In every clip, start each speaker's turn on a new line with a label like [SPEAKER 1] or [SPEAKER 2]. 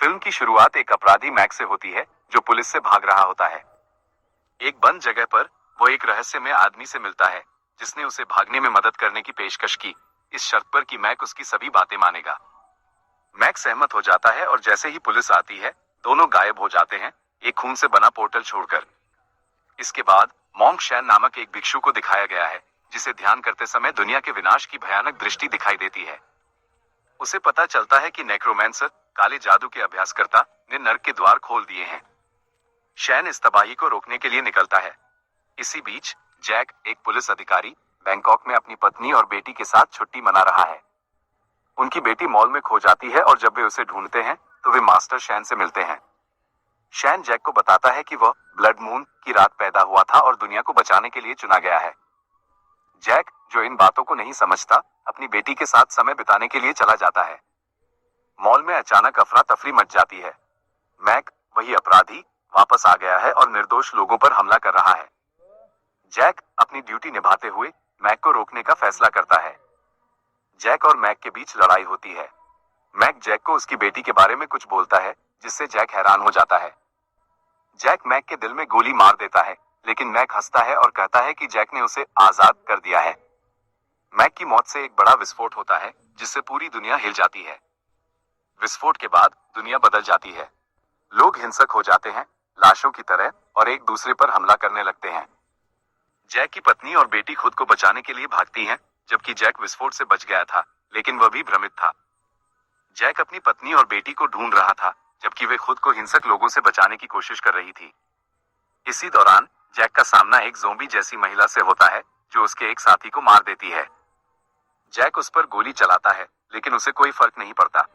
[SPEAKER 1] Film की शुरुआत एक अपराधी मैक से होती है जो पुलिस से भाग रहा होता है। एक बंद जगह पर वो एक रहस्यमय आदमी से मिलता है जिसने उसे भागने में मदद करने की पेशकश की, इस शर्त पर कि मैक उसकी सभी बातें मानेगा। मैक सहमत हो जाता है और जैसे ही पुलिस आती है दोनों गायब हो जाते हैं, एक खून से बना पोर्टल छोड़कर। इसके बाद मॉन्क शैन नामक एक भिक्षु को दिखाया गया है जिसे ध्यान करते समय दुनिया के विनाश की भयानक दृष्टि दिखाई देती है। उसे पता चलता है कि नेक्रोमैंसर, काले जादू के अभ्यासकर्ता, ने नर्क के द्वार खोल दिए हैं। शैन इस तबाही को रोकने के लिए निकलता है। इसी बीच जैक, एक पुलिस अधिकारी, बैंकॉक में अपनी पत्नी और बेटी के साथ छुट्टी मना रहा है। उनकी बेटी मॉल में खो जाती है और जब वे उसे ढूंढते हैं तो वे मास्टर शैन से मिलते हैं। शैन जैक को बताता है कि वह ब्लड मून की रात पैदा हुआ था और दुनिया को बचाने के लिए चुना गया है। जैक, जो इन बातों को नहीं समझता, अपनी बेटी के साथ समय बिताने के लिए चला जाता है। मॉल में अचानक अफरा तफरी मच जाती है। मैक, वही अपराधी, वापस आ गया है और निर्दोष लोगों पर हमला कर रहा है। जैक अपनी ड्यूटी निभाते हुए मैक को रोकने का फैसला करता है। जैक और मैक के बीच लड़ाई होती है। मैक जैक को उसकी बेटी के बारे में कुछ बोलता है जिससे जैक हैरान हो जाता है। जैक मैक के दिल में गोली मार देता है, लेकिन मैक हंसता है और कहता है कि जैक ने उसे आजाद कर दिया है। मैक की मौत से एक बड़ा विस्फोट होता है जिससे पूरी दुनिया हिल जाती है। विस्फोट के बाद दुनिया बदल जाती है। लोग हिंसक हो जाते हैं, लाशों की तरह, और एक दूसरे पर हमला करने लगते हैं। जैक की पत्नी और बेटी खुद को बचाने के लिए भागती हैं, जबकि जैक विस्फोट से बच गया था, लेकिन वह भी भ्रमित था। जैक अपनी पत्नी और बेटी को ढूंढ रहा था, जबकि वे खुद को हिंसक लोगों से बचाने की कोशिश कर रही थी। इसी दौरान जैक का सामना एक ज़ोंबी जैसी महिला से होता है जो उसके एक साथी को मार देती है। जैक उस पर गोली चलाता है, लेकिन उसे कोई फर्क नहीं पड़ता।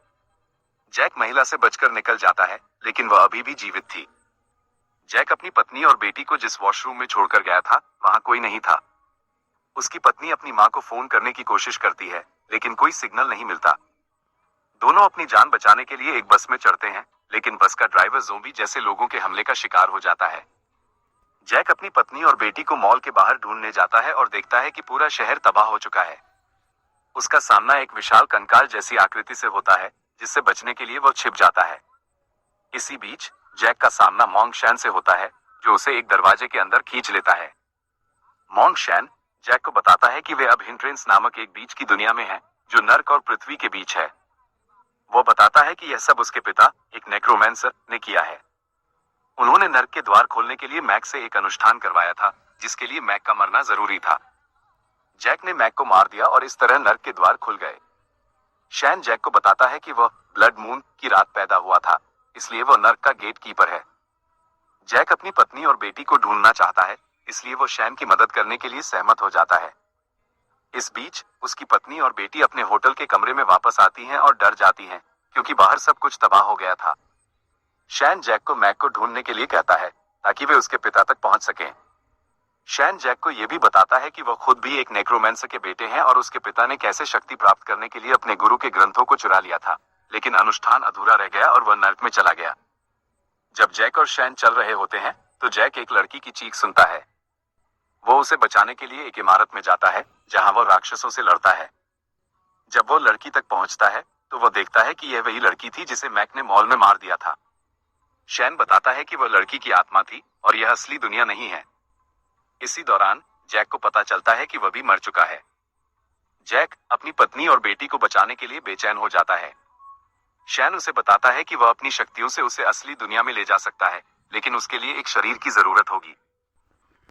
[SPEAKER 1] जैक महिला से बचकर निकल जाता है, लेकिन वह अभी भी जीवित थी। जैक अपनी पत्नी और बेटी को जिस वॉशरूम में छोड़कर गया था, वहां कोई नहीं था। उसकी पत्नी अपनी मां को फोन करने की कोशिश करती है, लेकिन कोई सिग्नल नहीं मिलता। दोनों अपनी जान बचाने के लिए एक बस में चढ़ते हैं, लेकिन बस का ड्राइवर ज़ोंबी जैसे लोगों के हमले का शिकार हो जाता है। जैक अपनी पत्नी और बेटी को मॉल के बाहर ढूंढने जाता है और देखता है कि पूरा शहर तबाह हो चुका है। उसका सामना एक विशाल कंकाल जैसी आकृति से होता है, जिससे बचने के लिए वो छिप जाता है। इसी बीच जैक का सामना मॉन्क शैन से होता है, जो उसे एक दरवाजे के अंदर खींच लेता है। मॉन्क शैन जैक को बताता है कि वे अब हिंट्रेंस नामक एक बीच की दुनिया में हैं, जो नर्क और पृथ्वी के बीच है। वो बताता है कि यह सब उसके पिता, एक नेक्रोमैंसर, ने किया है। उन्होंने नर्क के द्वार खोलने के लिए मैक से एक अनुष्ठान करवाया था, जिसके लिए मैक का मरना जरूरी था। जैक ने मैक को मार दिया और इस तरह नर्क के द्वार खुल गए। शैन जैक को बताता है कि वह ब्लड मून की रात पैदा हुआ था, इसलिए वह नर्क का गेट कीपर है। जैक अपनी पत्नी और बेटी को ढूंढना चाहता है, इसलिए वो शैन की मदद करने के लिए सहमत हो जाता है। इस बीच उसकी पत्नी और बेटी अपने होटल के कमरे में वापस आती हैं और डर जाती हैं, क्योंकि बाहर सब कुछ तबाह हो गया था। शैन जैक को मैक को ढूंढने के लिए कहता है ताकि वे उसके पिता तक पहुंच सकें। शैन जैक को यह भी बताता है कि वह खुद भी एक नेक्रोमैंसर के बेटे हैं और उसके पिता ने कैसे शक्ति प्राप्त करने के लिए अपने गुरु के ग्रंथों को चुरा लिया था, लेकिन अनुष्ठान अधूरा रह गया और वह नर्क में चला गया। जब जैक और शैन चल रहे होते हैं तो जैक एक लड़की की चीख सुनता है। वो उसे बचाने के लिए एक इमारत में जाता है जहां वह राक्षसों से लड़ता है। जब वो लड़की तक पहुंचता है तो वह देखता है कि यह वही लड़की थी जिसे मैक ने मॉल में मार दिया था। शैन बताता है कि वह लड़की की आत्मा थी और यह असली दुनिया नहीं है। इसी दौरान जैक को पता चलता है कि वह भी मर चुका है। जैक अपनी पत्नी और बेटी को बचाने के लिए बेचैन हो जाता है। शैन उसे बताता है कि वह अपनी शक्तियों से उसे असली दुनिया में ले जा सकता है, लेकिन उसके लिए एक शरीर की जरूरत होगी।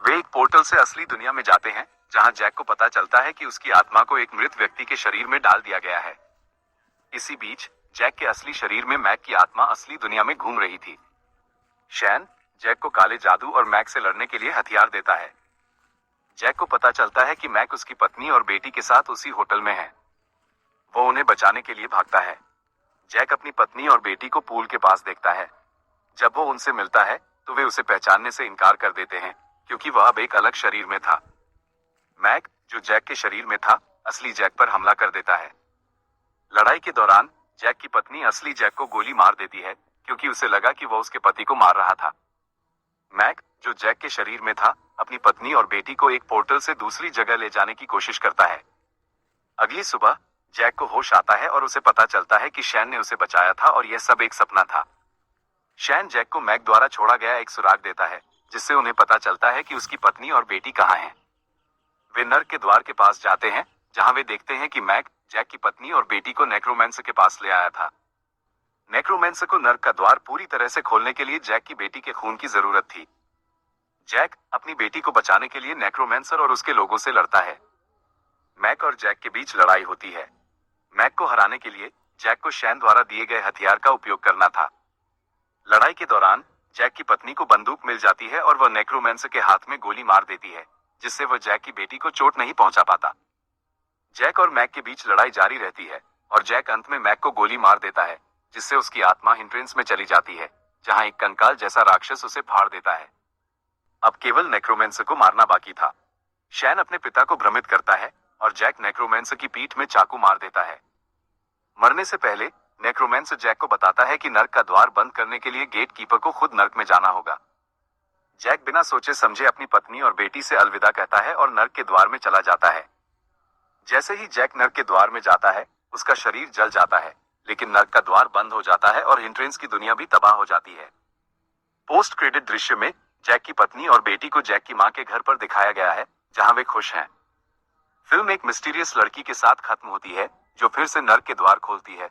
[SPEAKER 1] वे एक पोर्टल से असली दुनिया में जाते हैं, जहां जैक को पता चलता है कि उसकी आत्मा को एक मृत व्यक्ति के शरीर में डाल दिया गया है। इसी बीच जैक के असली शरीर में मैक की आत्मा असली दुनिया में घूम रही थी। शैन जैक को काले जादू और मैक से लड़ने के लिए हथियार देता है। जैक को पता चलता है कि मैक उसकी पत्नी और बेटी के साथ उसी होटल में है। वो उन्हें बचाने के लिए भागता है। जैक अपनी पत्नी और बेटी को पूल के पास देखता है। जब वो उनसे मिलता है तो वे उसे पहचानने से इनकार कर देते हैं, क्योंकि वह अब एक अलग शरीर में था। मैक, जो जैक के शरीर में था, असली जैक पर हमला कर देता है। लड़ाई के दौरान जैक की पत्नी असली जैक को गोली मार देती है, क्योंकि उसे लगा कि वह उसके पति को मार रहा था। मैक, जो जैक के शरीर में था, अपनी पत्नी और बेटी को एक पोर्टल से दूसरी जगह ले जाने की कोशिश करता है। अगली सुबह जैक को होश आता है और उसे पता चलता है कि शैन ने उसे बचाया था और यह सब एक सपना था। शैन जैक को मैक द्वारा छोड़ा गया एक सुराग देता है, जिससे उन्हें पता चलता है कि उसकी पत्नी और बेटी कहाँ हैं। वे नर्क के द्वार के पास जाते हैं, जहां वे देखते हैं कि मैक जैक की पत्नी और बेटी को नेक्रोमैंसर के पास ले आया था। नेक्रोमैंसर को नर्क का द्वार पूरी तरह से खोलने के लिए जैक की बेटी के खून की जरूरत थी। जैक अपनी बेटी को बचाने के लिए नेक्रोमैंसर और उसके लोगों से लड़ता है। मैक और जैक के बीच लड़ाई होती है। मैक को हराने के लिए जैक को शैन द्वारा दिए गए हथियार का उपयोग करना था। लड़ाई के दौरान जैक की पत्नी को बंदूक मिल जाती है और वह नेक्रोमैंसर के हाथ में गोली मार देती है, जिससे वह जैक की बेटी को चोट नहीं पहुंचा पाता। जैक और मैक के बीच लड़ाई जारी रहती है और जैक अंत में मैक को गोली मार देता है, जिससे उसकी आत्मा हिंट्रेंस में चली जाती है, जहां एक कंकाल जैसा राक्षस उसे फाड़ देता है। अब केवल नेक्रोमैंसर को मारना बाकी था। शैन अपने पिता को भ्रमित करता है और जैक नेक्रोमैंसर की पीठ में चाकू मार देता है। मरने से पहले नेक्रोमैंसर जैक को बताता है कि नर्क का द्वार बंद करने के लिए गेट कीपर को खुद नर्क में जाना होगा। जैक बिना सोचे समझे अपनी पत्नी और बेटी से अलविदा कहता है और नर्क के द्वार में चला जाता है। जैसे ही जैक नर्क के द्वार में जाता है, उसका शरीर जल जाता है, लेकिन नर्क का द्वार बंद हो जाता है और हिंट्रेंस की दुनिया भी तबाह हो जाती है। पोस्ट क्रेडिट दृश्य में जैक की पत्नी और बेटी को जैक की मां के घर पर दिखाया गया है, जहां वे खुश हैं। फिल्म एक मिस्टीरियस लड़की के साथ खत्म होती है, जो फिर से नर्क के द्वार खोलती है।